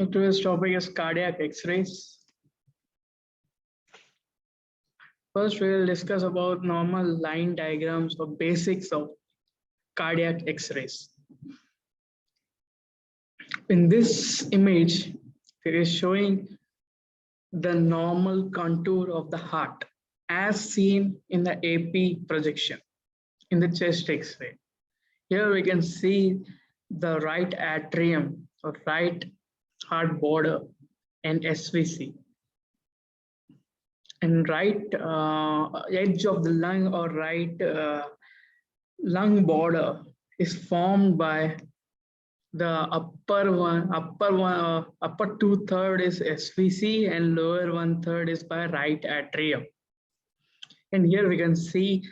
Today's topic is cardiac X-rays. First, we will discuss about normal line diagrams or basics of cardiac X-rays. In this image, it is showing the normal contour of the heart as seen in the AP projection in the chest X-ray. Here we can see the right atrium or right heart border and SVC. And right edge of the lung or right lung border is formed by the upper 2/3 is SVC and lower 1/3 is by right atrium. And here we can see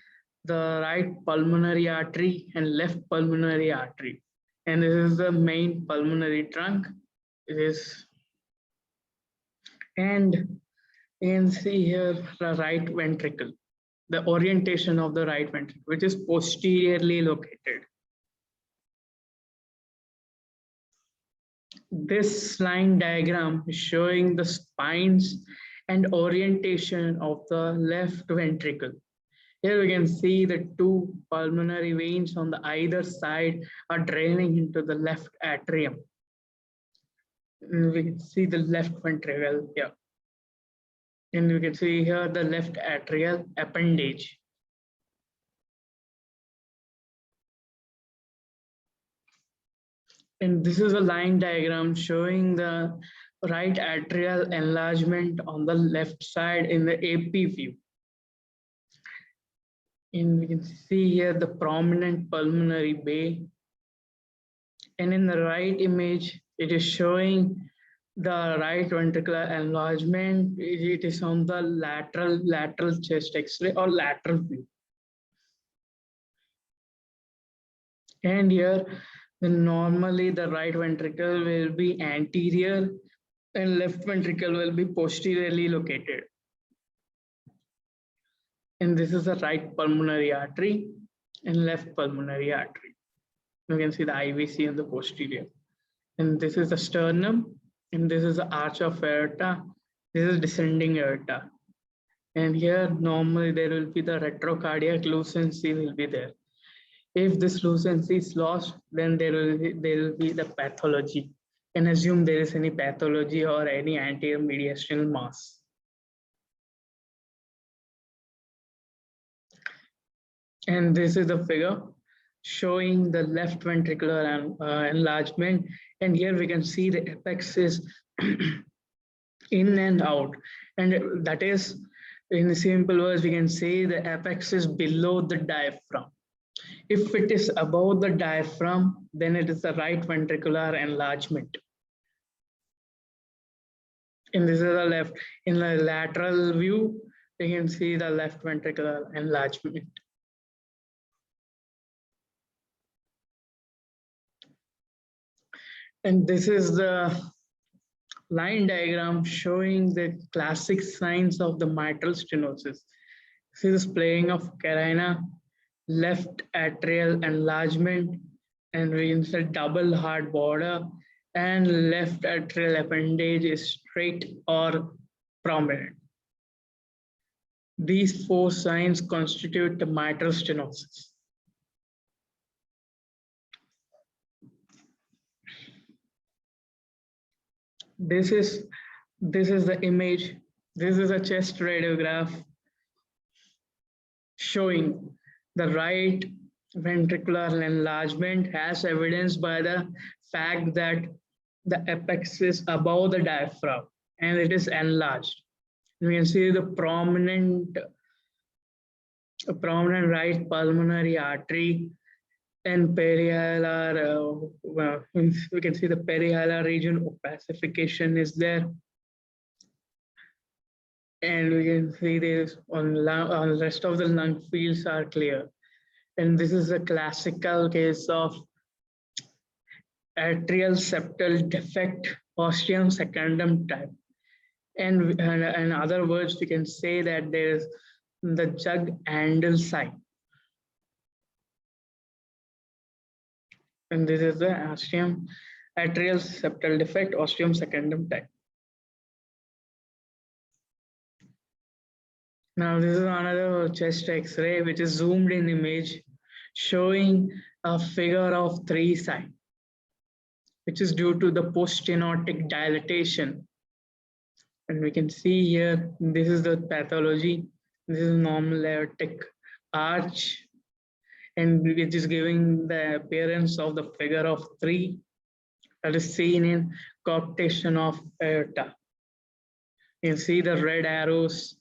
the right pulmonary artery and left pulmonary artery. And this is the main pulmonary trunk. It is, and you can see here the right ventricle, the orientation of the right ventricle, which is posteriorly located. This line diagram is showing the spines and orientation of the left ventricle. Here we can see the two pulmonary veins on the either side are draining into the left atrium. And we can see the left ventricle here. And you can see here the left atrial appendage. And this is a line diagram showing the right atrial enlargement on the left side in the AP view. And we can see here the prominent pulmonary bay. And in the right image, it is showing the right ventricular enlargement. It is on the lateral chest X-ray or lateral view. And here, normally the right ventricle will be anterior and left ventricle will be posteriorly located. And this is the right pulmonary artery and left pulmonary artery. You can see the IVC on the posterior. And this is the sternum, and this is the arch of aorta. This is descending aorta. And here normally there will be the retrocardiac lucency will be there. If this lucency is lost, then there will be the pathology, and assume there is any pathology or any anterior mediastinal mass. And this is the figure showing the left ventricular enlargement. And here we can see the apex is in and out. And that is, in simple words, we can say the apex is below the diaphragm. If it is above the diaphragm, then it is the right ventricular enlargement. And this is the left. In the lateral view, you can see the left ventricular enlargement. And this is the line diagram showing the classic signs of the mitral stenosis. This is playing of carina, left atrial enlargement, and we insert double heart border, and left atrial appendage is straight or prominent. These four signs constitute the mitral stenosis. This is the image. This is a chest radiograph showing the right ventricular enlargement as evidenced by the fact that the apex is above the diaphragm and it is enlarged. You can see the prominent right pulmonary artery and perihilar. We can see the perihilar region opacification is there. And we can see this on the rest of the lung fields are clear. And this is a classical case of atrial septal defect, ostium secundum type. And in other words, we can say that there is the jug-handle sign. And this is the ostium atrial septal defect, ostium secundum type. Now this is another chest X-ray which is zoomed in image showing a figure of 3 sign, which is due to the post-stenotic dilatation. And we can see here, this is the pathology. This is normal aortic arch, and which is giving the appearance of the figure of 3 that is seen in coaptation of aorta. You can see the red arrows.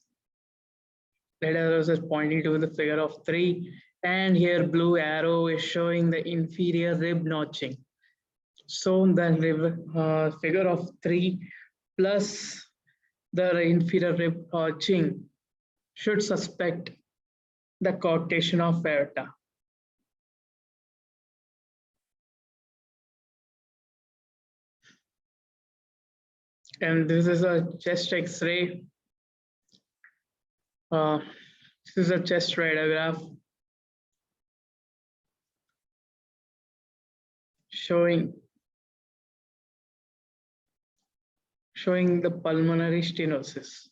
Red arrows is pointing to the figure of 3, and here blue arrow is showing the inferior rib notching. So the figure of 3 plus the inferior rib notching should suspect the coaptation of aorta. And this is a chest X-ray. This is a chest radiograph showing the pulmonary stenosis.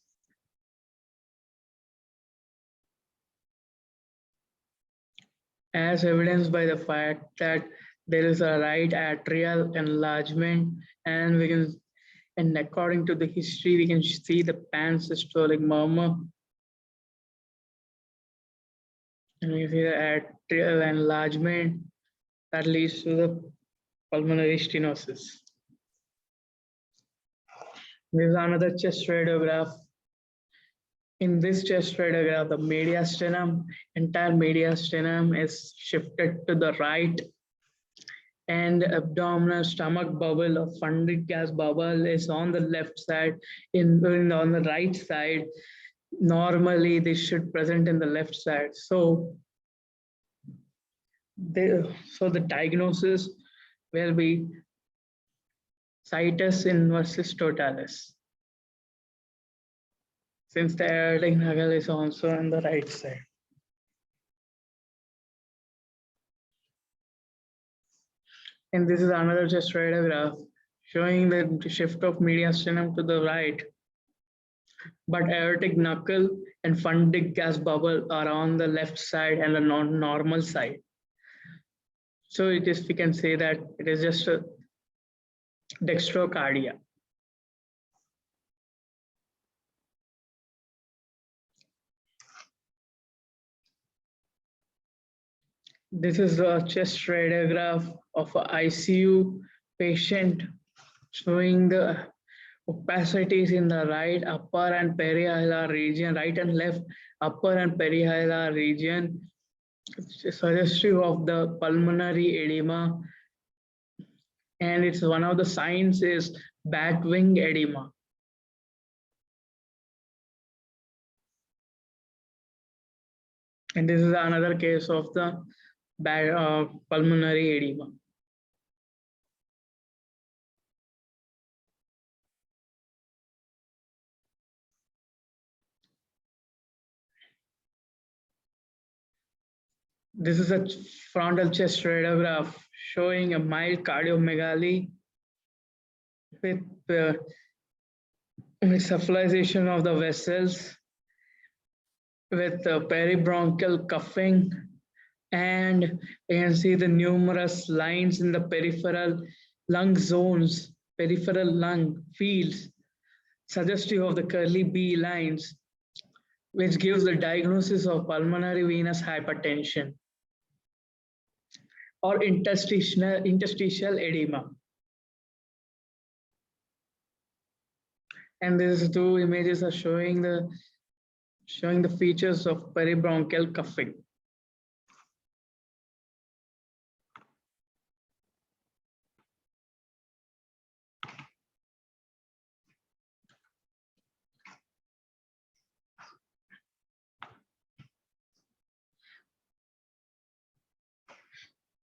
As evidenced by the fact that there is a right atrial enlargement, and we can, and according to the history, we can see the pansystolic murmur. And we see the atrial enlargement that leads to the pulmonary stenosis. This is another chest radiograph. In this chest radiograph, the mediastinum, entire mediastinum is shifted to the right, and the abdominal stomach bubble or funded gas bubble is on the left side. On the right side, normally this should present in the left side. So the diagnosis will be situs inversus totalis, since the aortic knuckle is also on the right side. And this is another chest radiograph showing the shift of mediastinum to the right, but aortic knuckle and funded gas bubble are on the left side and the non-normal side. So it is, we can say that it is just a dextrocardia. This is the chest radiograph of an ICU patient showing the opacities in the right upper and perihilar region, right and left upper and perihilar region, suggestive of the pulmonary edema. And it's one of the signs is bat wing edema. And this is another case of the pulmonary edema. This is a frontal chest radiograph showing a mild cardiomegaly with cephalization of the vessels, with peribronchial cuffing, and you can see the numerous lines in the peripheral lung zones, peripheral lung fields, suggestive of the curly B lines, which gives the diagnosis of pulmonary venous hypertension or interstitial edema. And these two images are showing the features of peribronchial cuffing.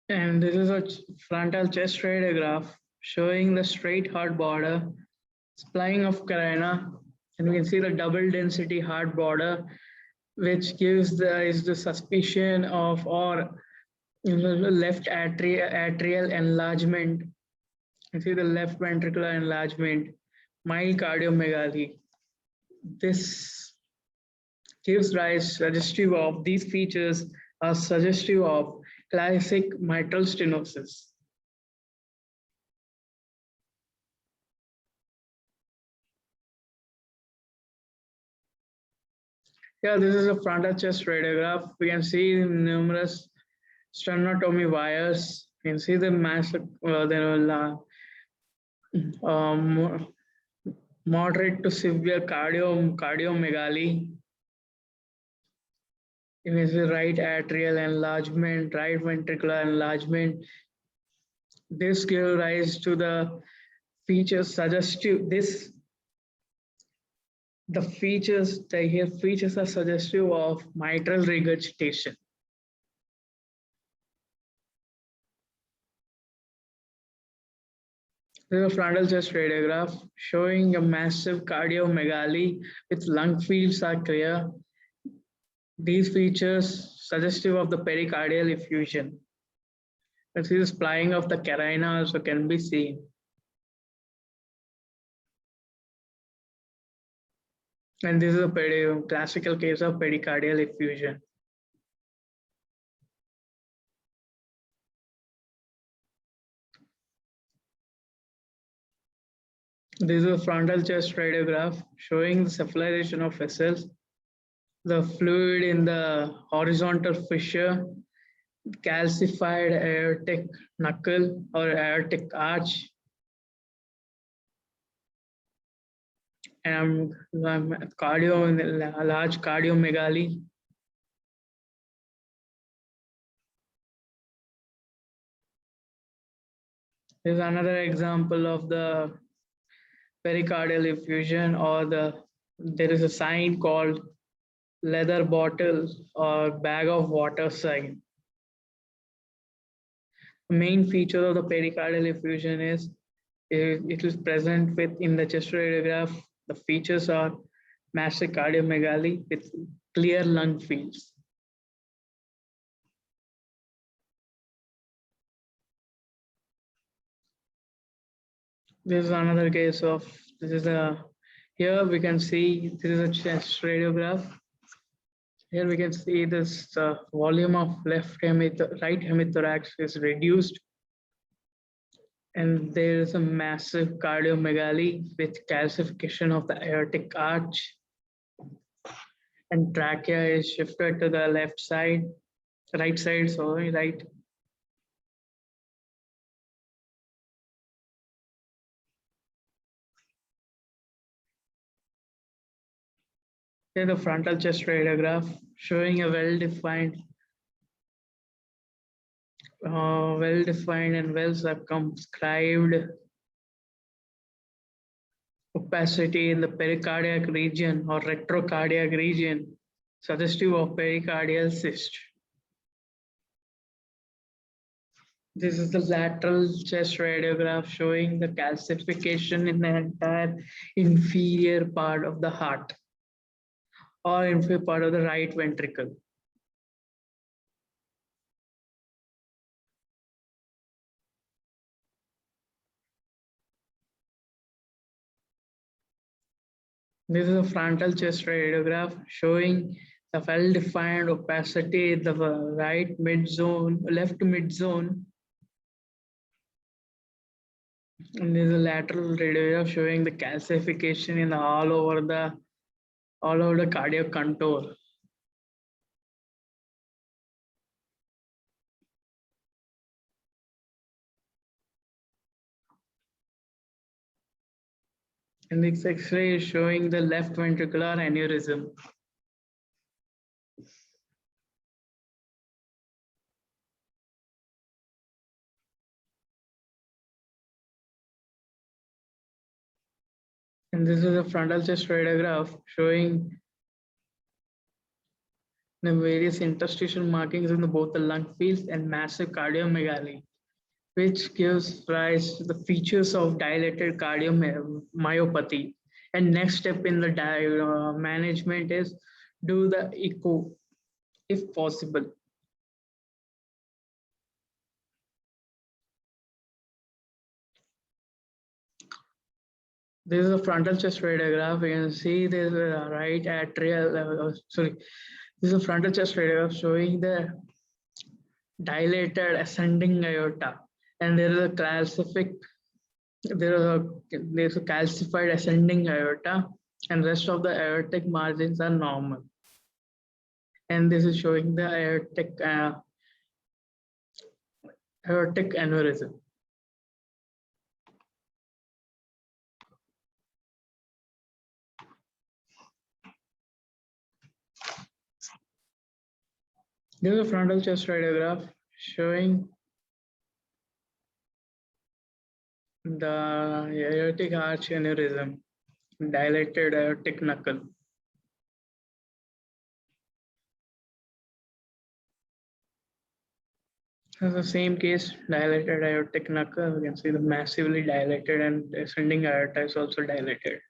And this is a frontal chest radiograph showing the straight heart border, spline of carina, and we can see the double density heart border, which gives the suspicion of or left atrial enlargement You see the left ventricular enlargement, mild cardiomegaly. This gives rise suggestive of these features are suggestive of classic mitral stenosis. Yeah, this is a frontal chest radiograph. We can see numerous sternotomy wires. You can see the massive, moderate to severe cardiomegaly. You can see right atrial enlargement, right ventricular enlargement. This gives rise to the features suggestive. The features are suggestive of mitral regurgitation. This is a frontal chest radiograph showing a massive cardiomegaly with lung fields are clear. These features suggestive of the pericardial effusion. Let's see the splaying of the carina also can be seen. And this is a classical case of pericardial effusion. This is a frontal chest radiograph showing the cephalization of vessels, the fluid in the horizontal fissure, calcified aortic knuckle or aortic arch, and large cardiomegaly. This is another example of the pericardial effusion, or there is a sign called leather bottle or bag of water sign. The main feature of the pericardial effusion is it is present in the chest radiograph. The features are massive cardiomegaly with clear lung fields. This is another case of here we can see this is a chest radiograph. Here we can see this volume of right hemithorax is reduced, and there is a massive cardiomegaly with calcification of the aortic arch, and trachea is shifted to the right side. Here the frontal chest radiograph showing a well-defined and well circumscribed opacity in the pericardiac region or retrocardiac region, suggestive of pericardial cyst. This is the lateral chest radiograph showing the calcification in the entire inferior part of the heart or inferior part of the right ventricle. This is a frontal chest radiograph showing the well-defined opacity in the left mid-zone. And this is a lateral radiograph showing the calcification in all over the cardiac contour. And this X-ray is showing the left ventricular aneurysm. And this is a frontal chest radiograph showing the various interstitial markings in both the lung fields and massive cardiomegaly, which gives rise to the features of dilated cardiomyopathy. And next step in the management is do the echo if possible. This is a frontal chest radiograph. You can see this right atrial, this is a frontal chest radiograph showing the dilated ascending aorta, and there is a there's a calcified ascending aorta, and rest of the aortic margins are normal. And this is showing the aortic aneurysm. This is a frontal chest radiograph showing the aortic arch aneurysm, dilated aortic knuckle. This is the same case, dilated aortic knuckle. You can see the massively dilated and ascending aorta is also dilated.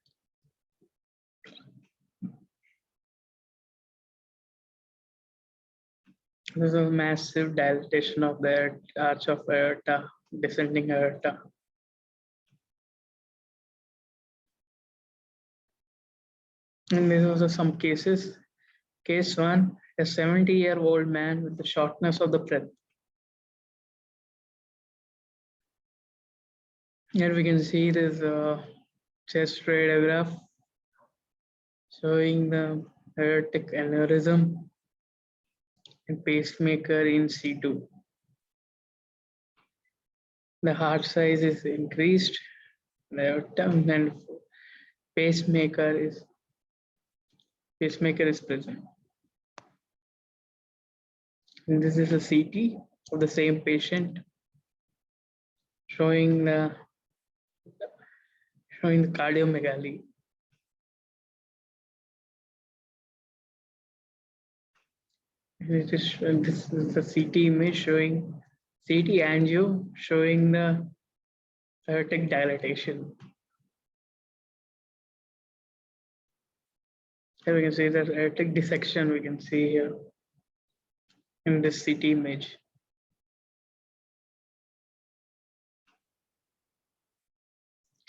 This is a massive dilatation of the arch of aorta, descending aorta. And these are some cases. Case 1, a 70-year-old man with the shortness of the breath. Here we can see this chest radiograph showing the aortic aneurysm and pacemaker in situ. The heart size is increased, the aorta and pacemaker is present. And this is a CT of the same patient showing the cardiomegaly. This is the CT image showing CT angio showing the aortic dilatation. Here we can see the aortic dissection we can see here in this CT image.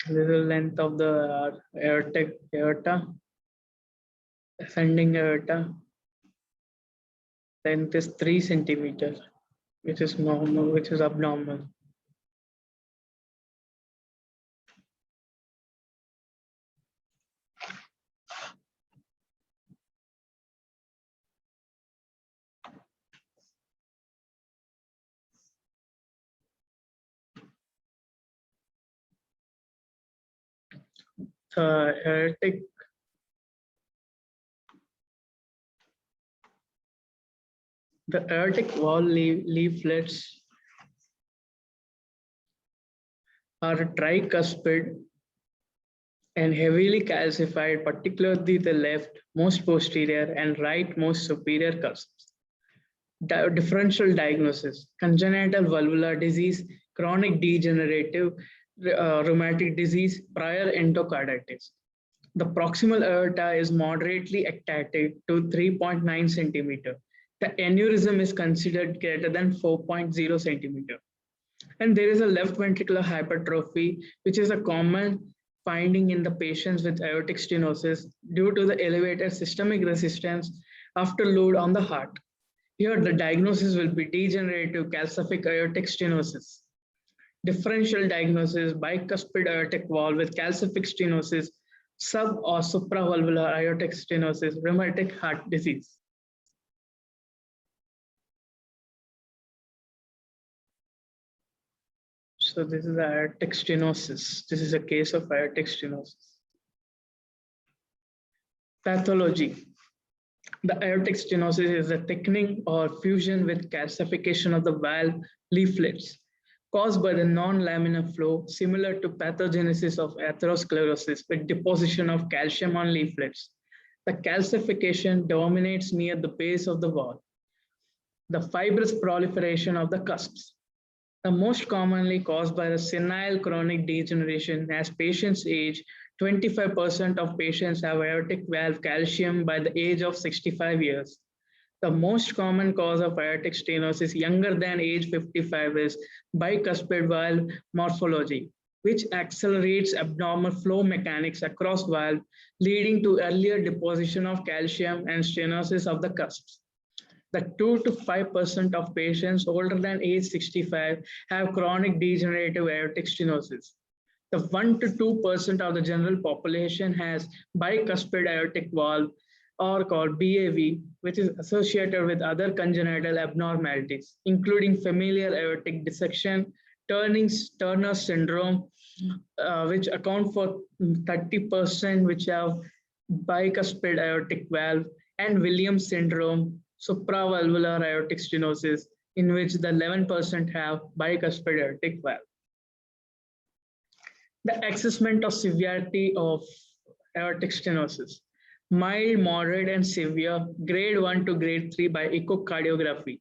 This is the length of the aortic aorta, ascending aorta. Length is 3 centimeters, which is normal, which is abnormal. Aortic the aortic wall leaflets are tricuspid and heavily calcified, particularly the left most posterior and right most superior cusps. Differential diagnosis: congenital valvular disease, chronic degenerative rheumatic disease, prior endocarditis. The proximal aorta is moderately ectatic to 3.9 centimeter. The aneurysm is considered greater than 4.0 centimeter. And there is a left ventricular hypertrophy, which is a common finding in the patients with aortic stenosis due to the elevated systemic resistance after load on the heart. Here, the diagnosis will be degenerative calcific aortic stenosis. Differential diagnosis: bicuspid aortic valve with calcific stenosis, sub or supravalvular aortic stenosis, rheumatic heart disease. So this is aortic stenosis. This is a case of aortic stenosis. Pathology. The aortic stenosis is a thickening or fusion with calcification of the valve leaflets caused by the non-laminar flow, similar to pathogenesis of atherosclerosis with deposition of calcium on leaflets. The calcification dominates near the base of the valve. The fibrous proliferation of the cusps. The most commonly caused by the senile chronic degeneration. As patients age, 25% of patients have aortic valve calcium by the age of 65 years. The most common cause of aortic stenosis younger than age 55 is bicuspid valve morphology. which accelerates abnormal flow mechanics across valve, leading to earlier deposition of calcium and stenosis of the cusps. The 2 to 5% of patients older than age 65 have chronic degenerative aortic stenosis. The 1 to 2% of the general population has bicuspid aortic valve, or called BAV, which is associated with other congenital abnormalities, including familial aortic dissection, Turner syndrome, which account for 30%, which have bicuspid aortic valve, and Williams syndrome, supravalvular aortic stenosis, in which the 11% have bicuspid aortic valve. The assessment of severity of aortic stenosis: mild, moderate, and severe, grade 1 to grade 3 by echocardiography.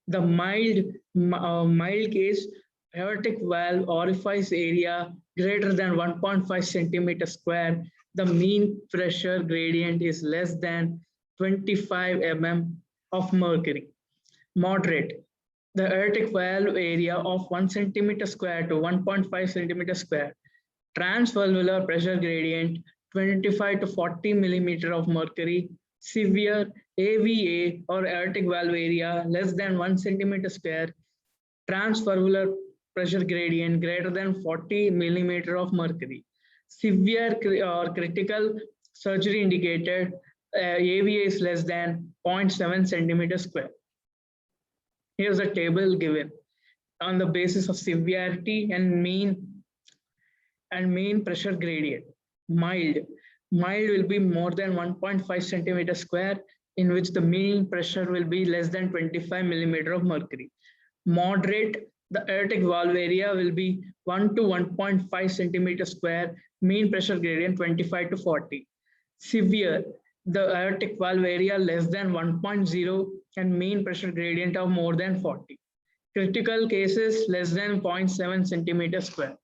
The mild case, aortic valve orifice area greater than 1.5 centimeter square. The mean pressure gradient is less than 25 mm of mercury. Moderate, the aortic valve area of 1 centimeter square to 1.5 centimeter square. Transvalvular pressure gradient 25 to 40 millimeter of mercury. Severe, AVA or aortic valve area less than 1 centimeter square. Transvalvular pressure gradient greater than 40 millimeter of mercury. Severe or critical, surgery indicated, AVA is less than 0.7 centimeter square. Here's a table given on the basis of severity and mean pressure gradient. Mild will be more than 1.5 centimeter square, in which the mean pressure will be less than 25 millimeter of mercury. Moderate, the aortic valve area will be 1 to 1.5 centimeter square, mean pressure gradient 25 to 40. Severe, the aortic valve area less than 1.0 and mean pressure gradient of more than 40. Critical cases less than 0.7 centimeter square.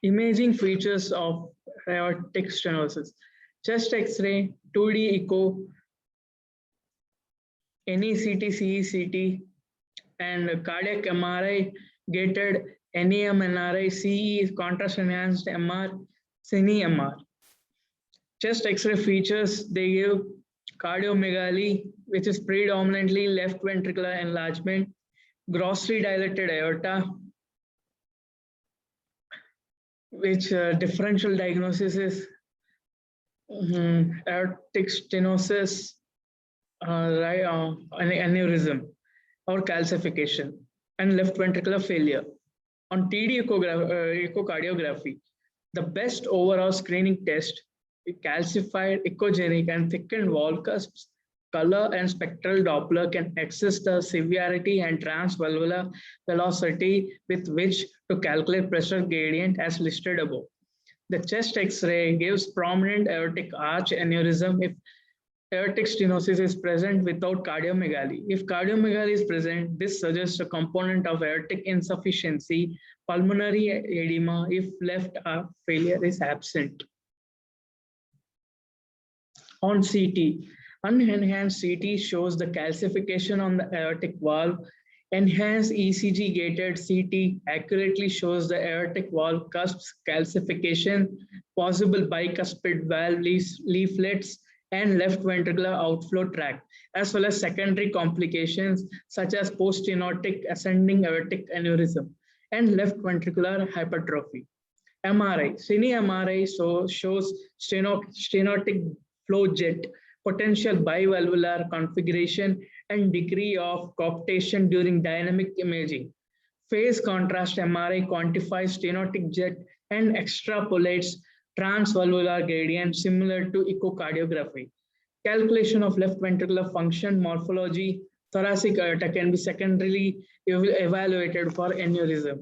Imaging features of aortic stenosis: chest X-ray, 2D echo, NECT, CECT, and cardiac MRI, gated NEM, NRI, CE, contrast enhanced MR, Cine-MR. Chest X-ray features, they give cardiomegaly, which is predominantly left ventricular enlargement, grossly dilated aorta, which differential diagnosis is aortic stenosis, aneurysm or calcification, and left ventricular failure. On TD echocardiography, the best overall screening test, calcified, echogenic, and thickened wall cusps, color and spectral Doppler can assess the severity and transvalvular velocity with which to calculate pressure gradient as listed above. The chest X-ray gives prominent aortic arch aneurysm if aortic stenosis is present without cardiomegaly. If cardiomegaly is present, this suggests a component of aortic insufficiency, pulmonary edema if left heart failure is absent. On CT, unenhanced CT shows the calcification on the aortic valve. Enhanced ECG gated CT accurately shows the aortic valve cusps calcification, possible bicuspid valve leaflets, and left ventricular outflow tract, as well as secondary complications such as post-stenotic ascending aortic aneurysm and left ventricular hypertrophy. MRI, Cine-MRI shows stenotic flow jet, potential bivalvular configuration, and degree of coaptation during dynamic imaging. Phase contrast MRI quantifies stenotic jet and extrapolates transvalvular gradient similar to echocardiography. Calculation of left ventricular function morphology, thoracic aorta can be secondarily evaluated for aneurysm.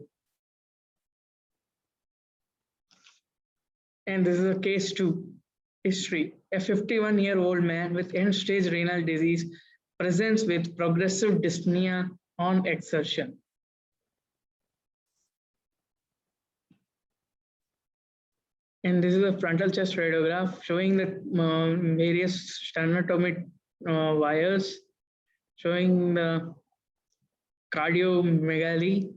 And this is a case 2. History. A 51-year-old man with end-stage renal disease presents with progressive dyspnea on exertion. And this is a frontal chest radiograph showing the various sternotomy wires, showing the cardiomegaly,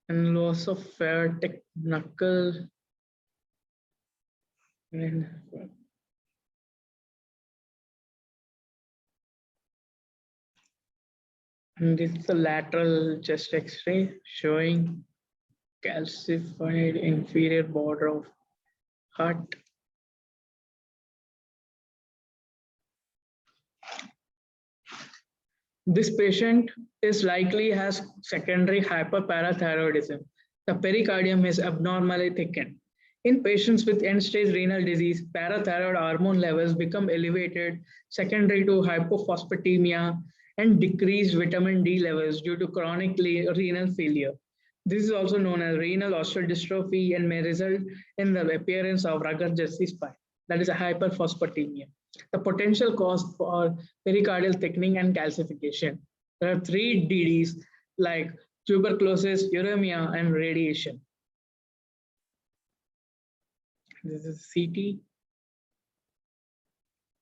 and loss of pharetic knuckle. And this is the lateral chest X-ray showing calcified inferior border of heart. This patient is likely has secondary hyperparathyroidism. The pericardium is abnormally thickened. In patients with end-stage renal disease, parathyroid hormone levels become elevated secondary to hypophosphatemia and decreased vitamin D levels due to chronic renal failure. This is also known as renal osteodystrophy and may result in the appearance of rugged Jersey spine. That is a hyperphosphatemia. The potential cause for pericardial thickening and calcification. There are 3 DDs like tuberculosis, uremia, and radiation. This is CT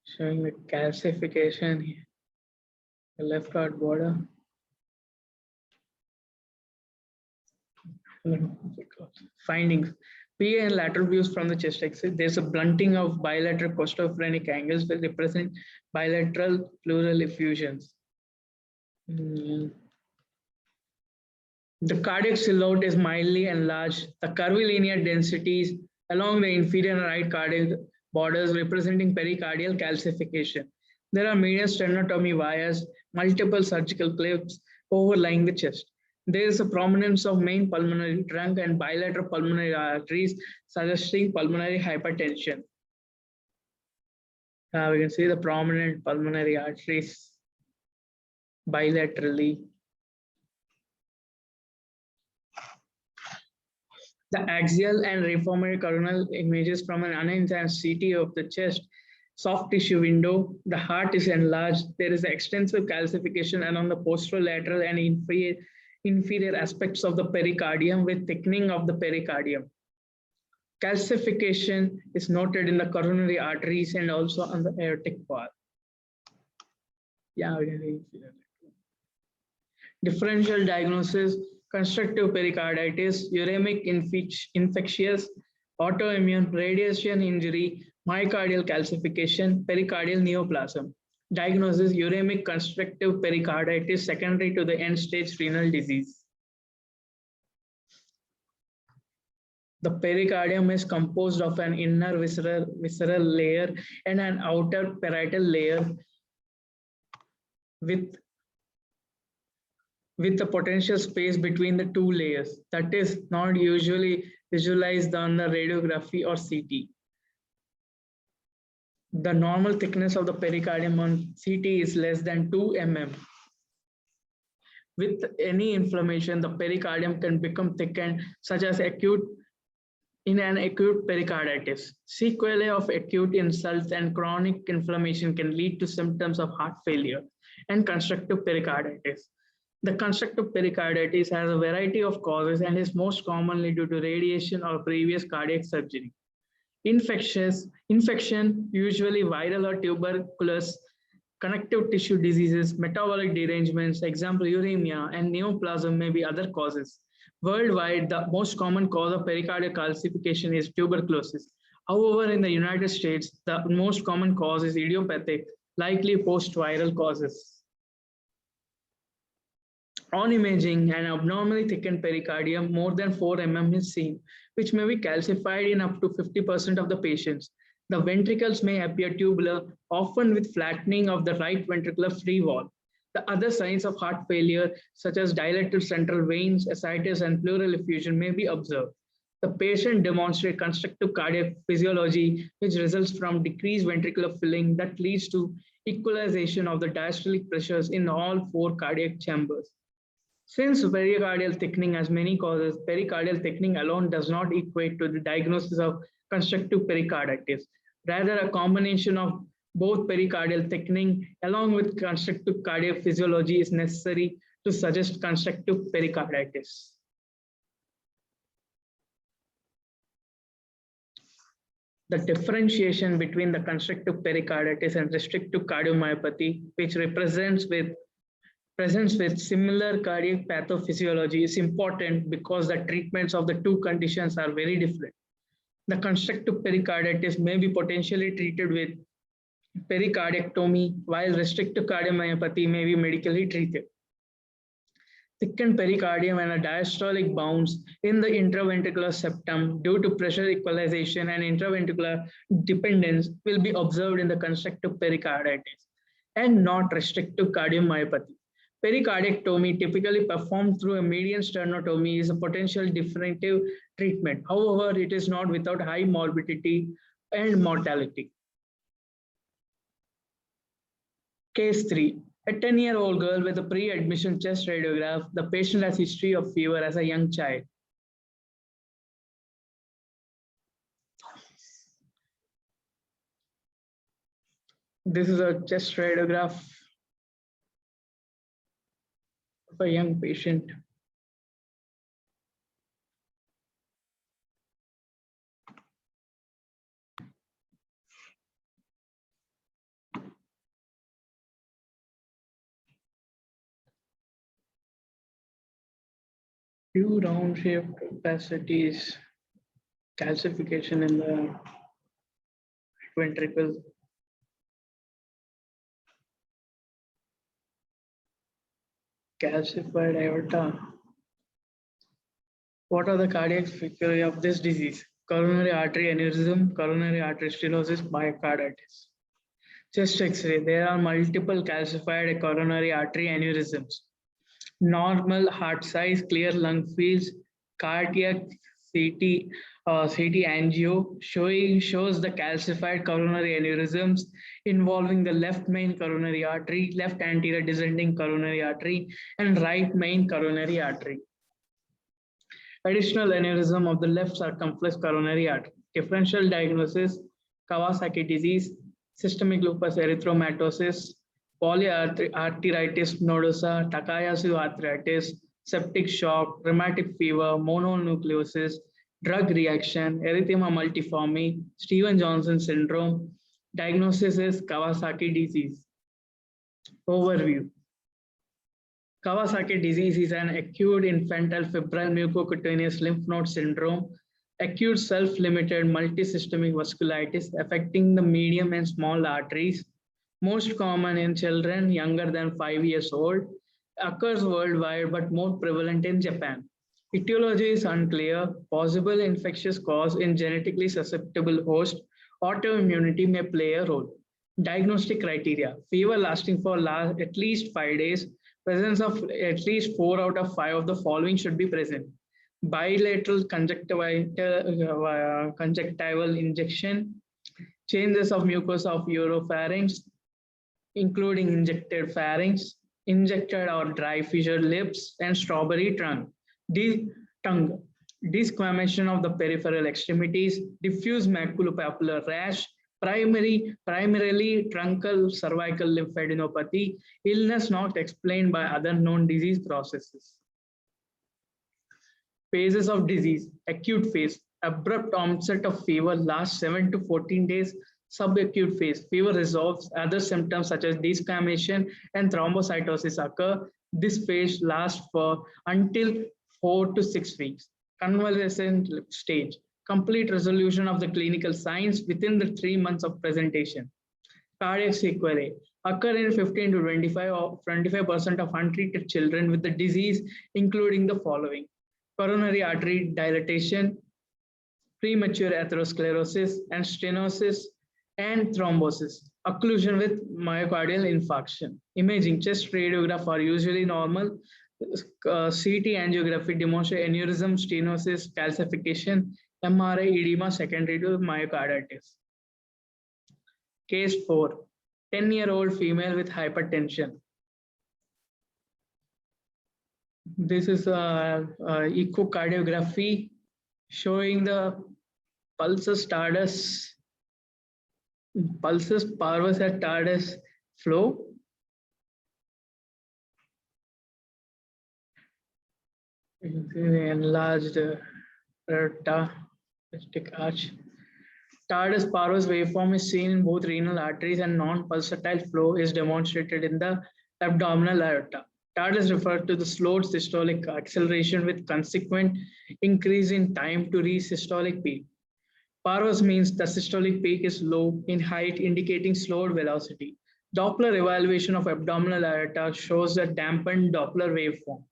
showing the calcification here. The left heart border. Findings. PA and lateral views from the chest X-ray. There's a blunting of bilateral costophrenic angles that represent bilateral pleural effusions. The cardiac silhouette is mildly enlarged. The curvilinear densities along the inferior and right cardiac borders representing pericardial calcification. There are median sternotomy wires, multiple surgical clips overlying the chest. There is a prominence of main pulmonary trunk and bilateral pulmonary arteries suggesting pulmonary hypertension. We can see the prominent pulmonary arteries bilaterally. The axial and reformatory coronal images from an unenhanced CT of the chest, soft tissue window, the heart is enlarged. There is extensive calcification along the posterolateral and inferior aspects of the pericardium with thickening of the pericardium. Calcification is noted in the coronary arteries and also on the aortic valve. Yeah, we can see that. Differential diagnosis: constructive pericarditis, uremic infectious, autoimmune, radiation injury, myocardial calcification, pericardial neoplasm. Diagnosis: uremic constructive pericarditis secondary to the end-stage renal disease. The pericardium is composed of an inner visceral layer and an outer parietal layer with a potential space between the 2 layers that is not usually visualized on the radiography or CT. The normal thickness of the pericardium on CT is less than 2 mm. With any inflammation, the pericardium can become thickened, such as in an acute pericarditis. Sequelae of acute insults and chronic inflammation can lead to symptoms of heart failure and constructive pericarditis. The constructive pericarditis has a variety of causes and is most commonly due to radiation or previous cardiac surgery. Infection, usually viral or tuberculous, connective tissue diseases, metabolic derangements, example uremia, and neoplasm may be other causes. Worldwide, the most common cause of pericardial calcification is tuberculosis. However, in the United States, the most common cause is idiopathic, likely post-viral causes. On imaging, an abnormally thickened pericardium more than 4 mm is seen, which may be calcified in up to 50% of the patients. The ventricles may appear tubular, often with flattening of the right ventricular free wall. The other signs of heart failure, such as dilated central veins, ascites, and pleural effusion, may be observed. The patient demonstrates constructive cardiac physiology, which results from decreased ventricular filling that leads to equalization of the diastolic pressures in all 4 cardiac chambers. Since pericardial thickening has many causes, pericardial thickening alone does not equate to the diagnosis of constructive pericarditis. Rather, a combination of both pericardial thickening along with constructive cardiac physiology is necessary to suggest constructive pericarditis. The differentiation between the constructive pericarditis and restrictive cardiomyopathy, which represents with presents with similar cardiac pathophysiology is important because the treatments of the two conditions are very different. The constructive pericarditis may be potentially treated with pericardiectomy, while restrictive cardiomyopathy may be medically treated. Thickened pericardium and a diastolic bounce in the intraventricular septum due to pressure equalization and intraventricular dependence will be observed in the constructive pericarditis and not restrictive cardiomyopathy. Pericardiectomy, typically performed through a median sternotomy, is a potential definitive treatment. However, it is not without high morbidity and mortality. Case 3. A 10-year-old girl with a pre-admission chest radiograph. The patient has history of fever as a young child. This is a chest radiograph of a young patient. Few round-shaped capacities, calcification in the ventricle. Calcified aorta. What are the cardiac features of this disease? Coronary artery aneurysm, coronary artery stenosis, myocarditis. Chest X-ray. There are multiple calcified coronary artery aneurysms. Normal heart size, clear lung fields, cardiac CT, CT angio shows the calcified coronary aneurysms involving the left main coronary artery, left anterior descending coronary artery, and right main coronary artery. Additional aneurysm of the left circumflex coronary artery. Differential diagnosis: Kawasaki disease, systemic lupus erythematosus, polyarteritis nodosa, Takayasu arthritis, septic shock, rheumatic fever, mononucleosis, drug reaction, erythema multiforme, Stevens-Johnson syndrome. Diagnosis is Kawasaki disease. Overview. Kawasaki disease is an acute infantile febrile mucocutaneous lymph node syndrome, acute self-limited multisystemic vasculitis affecting the medium and small arteries, most common in children younger than 5 years old, occurs worldwide but more prevalent in Japan. Etiology is unclear, possible infectious cause in genetically susceptible host, autoimmunity may play a role. Diagnostic criteria: fever lasting for at least 5 days, presence of at least 4 out of 5 of the following should be present: bilateral conjunctival injection, changes of mucosa of oropharynx, including injected pharynx, injected or dry fissured lips, and strawberry tongue, desquamation of the peripheral extremities, diffuse maculopapular rash, primarily truncal cervical lymphadenopathy, illness not explained by other known disease processes. Phases of disease: acute phase, abrupt onset of fever lasts 7 to 14 days. Subacute phase, fever resolves, other symptoms such as desquamation and thrombocytosis occur. This phase lasts for until 4 to 6 weeks. Convalescent stage, complete resolution of the clinical signs within the 3 months of presentation. Cardiac sequelae occur in 15 to 25% of untreated children with the disease, including the following: coronary artery dilatation, premature atherosclerosis and stenosis, and thrombosis, occlusion with myocardial infarction. Imaging: chest radiograph are usually normal. CT angiography demonstrates aneurysm, stenosis, calcification, MRI edema secondary to myocarditis. Case 4. 10-year-old female with hypertension. This is echocardiography showing the pulsus parvus at tardus flow. You can see the enlarged aorta, arch. Tardus parvus waveform is seen in both renal arteries, and non-pulsatile flow is demonstrated in the abdominal aorta. TARD is referred to the slowed systolic acceleration with consequent increase in time to reach systolic peak. Parvus means the systolic peak is low in height, indicating slowed velocity. Doppler evaluation of abdominal aorta shows a dampened Doppler waveform.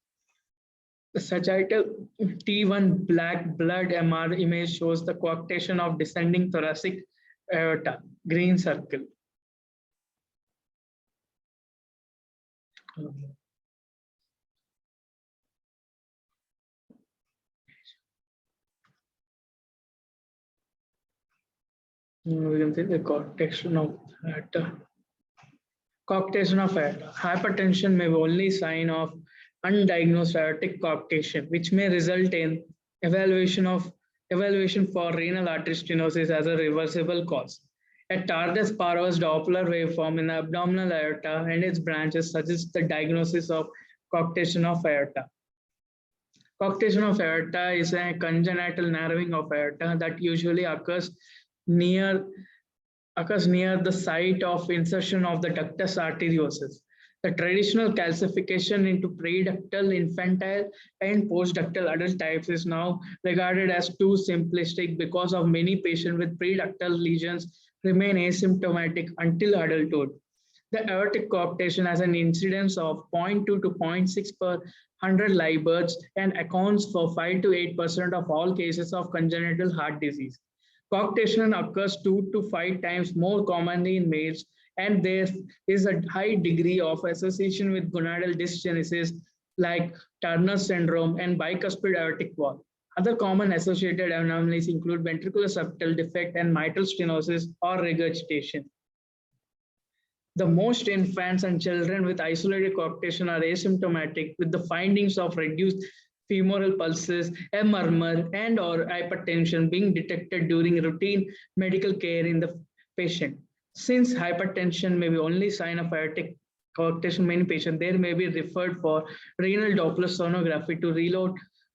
The sagittal T1 black blood MR image shows the coarctation of descending thoracic aorta, green circle. We can see the coarctation of aorta. Coarctation of aorta. Hypertension may be only sign of undiagnosed aortic coarctation, which may result in evaluation for renal artery stenosis as a reversible cause. A tardive Parvus Doppler waveform in the abdominal aorta and its branches suggests the diagnosis of coarctation of aorta. Coarctation of aorta is a congenital narrowing of aorta that usually occurs near the site of insertion of the ductus arteriosus. The traditional calcification into preductal, infantile, and postductal adult types is now regarded as too simplistic because of many patients with preductal lesions remain asymptomatic until adulthood. The aortic coarctation has an incidence of 0.2 to 0.6 per 100 live births and accounts for 5 to 8% of all cases of congenital heart disease. Coarctation occurs 2 to 5 times more commonly in males, and there is a high degree of association with gonadal dysgenesis like Turner syndrome and bicuspid aortic wall. Other common associated anomalies include ventricular septal defect and mitral stenosis or regurgitation. The most infants and children with isolated coarctation are asymptomatic, with the findings of reduced femoral pulses, a murmur, and or hypertension being detected during routine medical care in the patient. Since hypertension may be only sign of aortic coarctation, many patients there may be referred for renal Doppler sonography to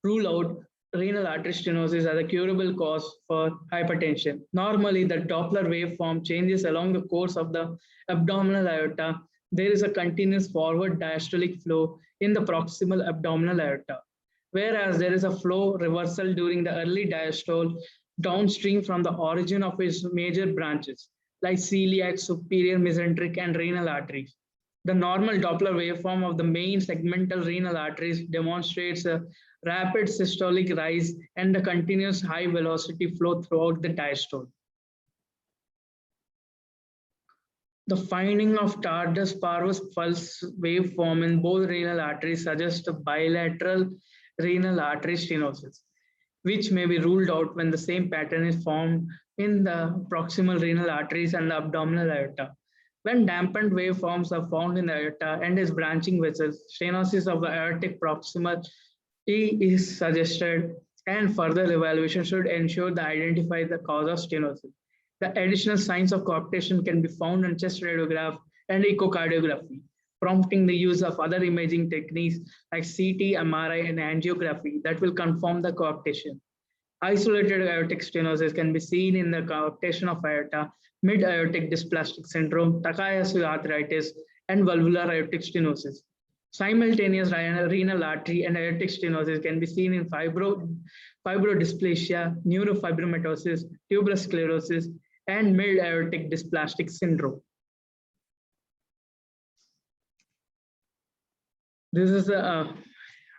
rule out renal artery stenosis as a curable cause for hypertension. Normally, the Doppler waveform changes along the course of the abdominal aorta. There is a continuous forward diastolic flow in the proximal abdominal aorta, whereas there is a flow reversal during the early diastole downstream from the origin of its major branches, like celiac, superior mesenteric, and renal arteries. The normal Doppler waveform of the main segmental renal arteries demonstrates a rapid systolic rise and a continuous high velocity flow throughout the diastole. The finding of tardive Parvus pulse waveform in both renal arteries suggests a bilateral renal artery stenosis, which may be ruled out when the same pattern is found in the proximal renal arteries and the abdominal aorta. When dampened waveforms are found in the aorta and its branching vessels, stenosis of the aortic proximal is suggested, and further evaluation should ensure to identify the cause of stenosis. The additional signs of coarctation can be found on chest radiograph and echocardiography, prompting the use of other imaging techniques like CT, MRI, and angiography that will confirm the coarctation. Isolated aortic stenosis can be seen in the coarctation of aorta, mid-aortic dysplastic syndrome, Takayasu arthritis, and valvular aortic stenosis. Simultaneous renal artery and aortic stenosis can be seen in fibrodysplasia, neurofibromatosis, tuberous sclerosis, and mid-aortic dysplastic syndrome. This is the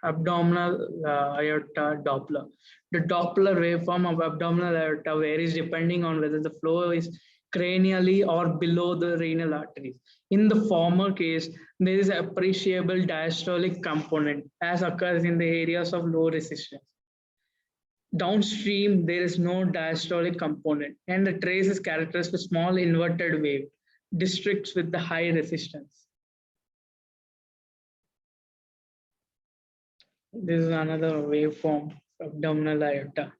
abdominal aorta Doppler. The Doppler waveform of abdominal aorta varies depending on whether the flow is cranially or below the renal arteries. In the former case, there is an appreciable diastolic component as occurs in the areas of low resistance. Downstream, there is no diastolic component, and the trace is characterized with small inverted wave districts with the high resistance. This is another waveform of abdominal aorta.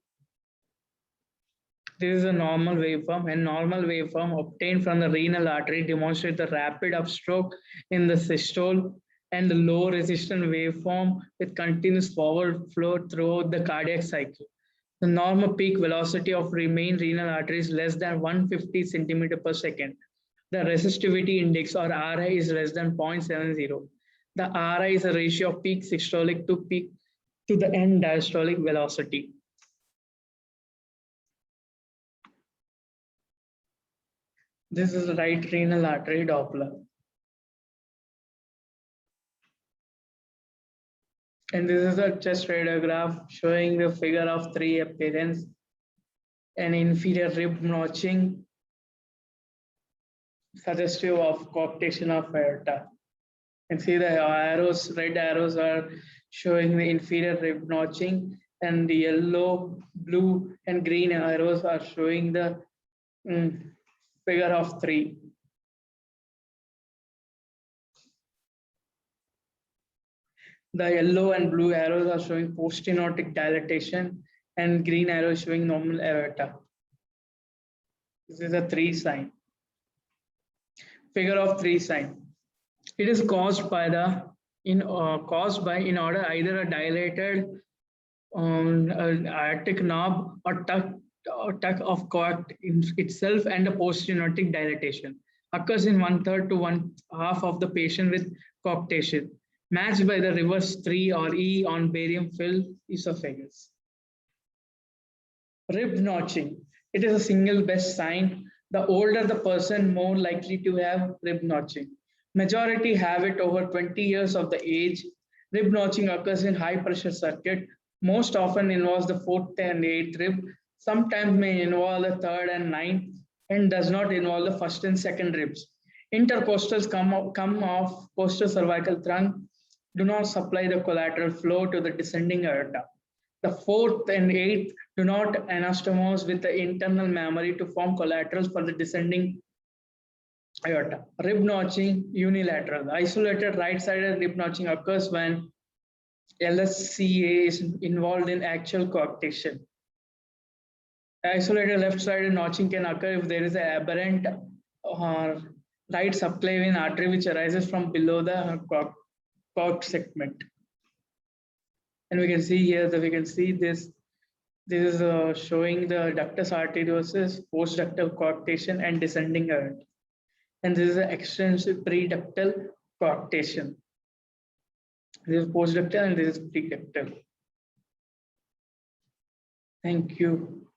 This is a normal waveform, and normal waveform obtained from the renal artery demonstrates the rapid upstroke in the systole and the low resistance waveform with continuous forward flow throughout the cardiac cycle. The normal peak velocity of main renal artery is less than 150 centimeter per second. The resistivity index or RI is less than 0.70. The RI is a ratio of peak systolic to the end diastolic velocity. This is the right renal artery Doppler. And this is a chest radiograph showing the figure of 3 appearance and inferior rib notching suggestive of coarctation of aorta. And see the arrows, red arrows are showing the inferior rib notching, and the yellow, blue, and green arrows are showing the figure of 3. The yellow and blue arrows are showing post-stenotic dilatation, and green arrow is showing normal aorta. This is a 3 sign. Figure of 3 sign. It is caused by in order either a dilated aortic knob or tuck of coact itself, and a post-stenotic dilatation occurs in 1/3 to 1/2 of the patient with coarctation, matched by the reverse 3 or E on barium-filled esophagus. Rib notching. It is a single best sign. The older the person, more likely to have rib notching. Majority have it over 20 years of the age. Rib notching occurs in high pressure circuit, most often involves the 4th and 8th rib, sometimes may involve the 3rd and 9th, and does not involve the 1st and 2nd ribs. Intercostals come off coastal cervical trunk, do not supply the collateral flow to the descending aorta. The 4th and 8th do not anastomose with the internal mammary to form collaterals for the descending aorta. Rib notching unilateral. Isolated right-sided rib notching occurs when LSCA is involved in actual coarctation. Isolated left-sided notching can occur if there is an aberrant right subclavian artery which arises from below the coarct segment. And we can see here that we can see this. This is showing the ductus arteriosus, postductal coarctation, and descending aorta. And this is an extensive preductal coarctation. This is postductal and this is preductal. Thank you.